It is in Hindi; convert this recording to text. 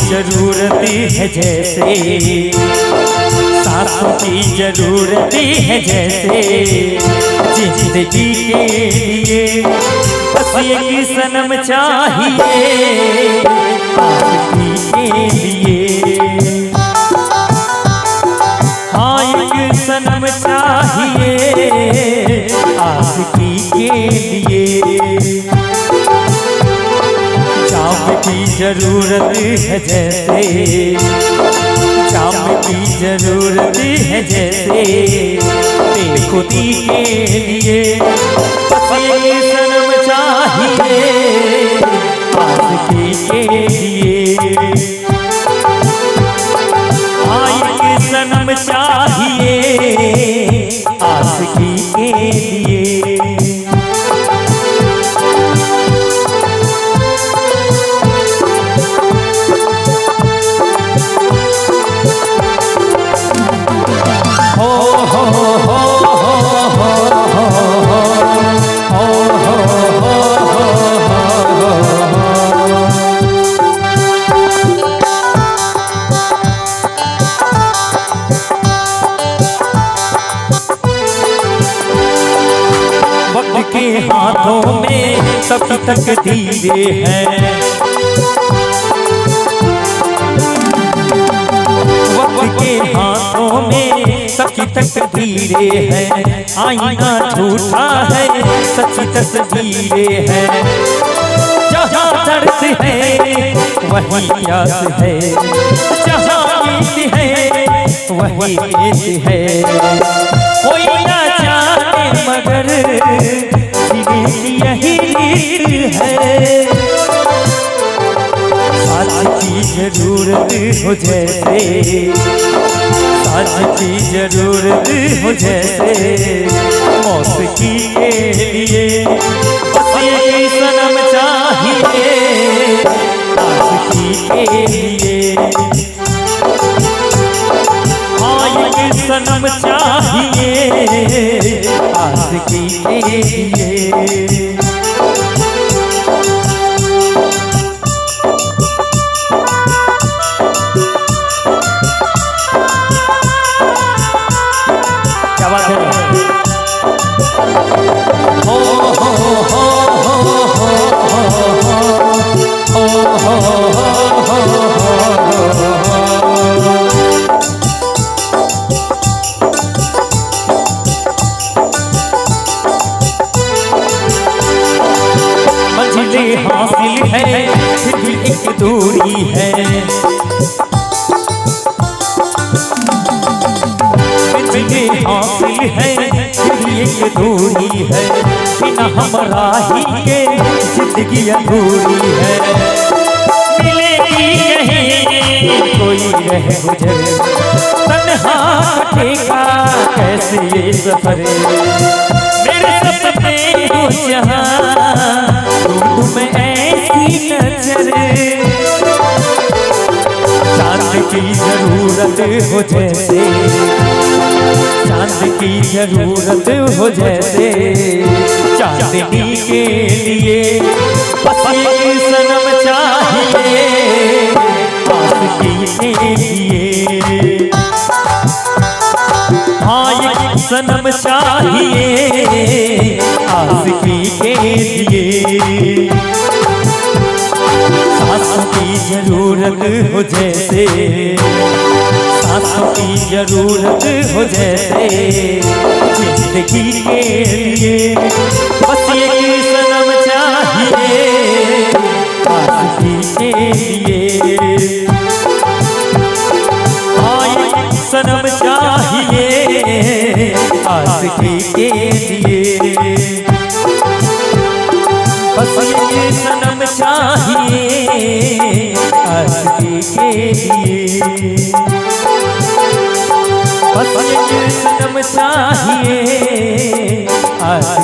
जरूरत है जैसे, सांसों की जरूरत है जैसे, जिंदगी के लिए बस एक सनम चाहिए आशिकी के लिए। हाँ एक सनम चाहिए आशिकी के लिए। जाम की जरूरत है जैसे, जाम की जरूरत है जैसे, बेखुदी के लिए बस एक सनम चाहिए आशिकी के लिए। हाँ एक सनम चाहिए आशिकी के लिए। वक्त के हाथों में सबकी तकदीरें हैं, वक्त के हाथों में सबकी तकदीरें हैं। आईना झूठा है सच्ची तस्वीरें हैं। जहाँ दर्द है वही आस है, जहाँ गीत है वही गीत है। कोई ना जाने मगर जीने की यही रीत है। साथ की जरूरत हो जैसे, साथ की जरूरत हो जैसे, मौसीकी के लिए बस एक सनम चाहिए आशिकी के लिए। हाँ एक सनम चाहिए आशिकी के लिए। क्या बात है? हो हो हो मंजिलें हासिल है फिर भी एक दूरी है, मंजिलें हासिल है फिर भी एक दूरी है। बिना हमरा ही के जिंदगी अधूरी है। मिलेगी कहीं कोई रह गुजर, तन्हा कटेगा कैसे ये सफर। मेरे सपने हो जहाँ ढूंढूं मैं ऐसी नजर, चांद की जरूरत हो जैसे, चांद की जरूरत हो जैसे, चांदनी के लिए बस एक सनम चाहिए आशिकी के लिए। हाँ एक सनम चाहिए आशिकी के लिए। सांसों की जरूरत हो जैसे, सांसों की जरूरत हो जैसे, जिंदगी के लिए बस एक सनम चाहिए आशिकी के लिए। हाँ एक सनम चाहिए आशिकी के लिए। बस एक सनम चाहिए आशिकी के लिए। बस एक सनम चाहिए आशिकी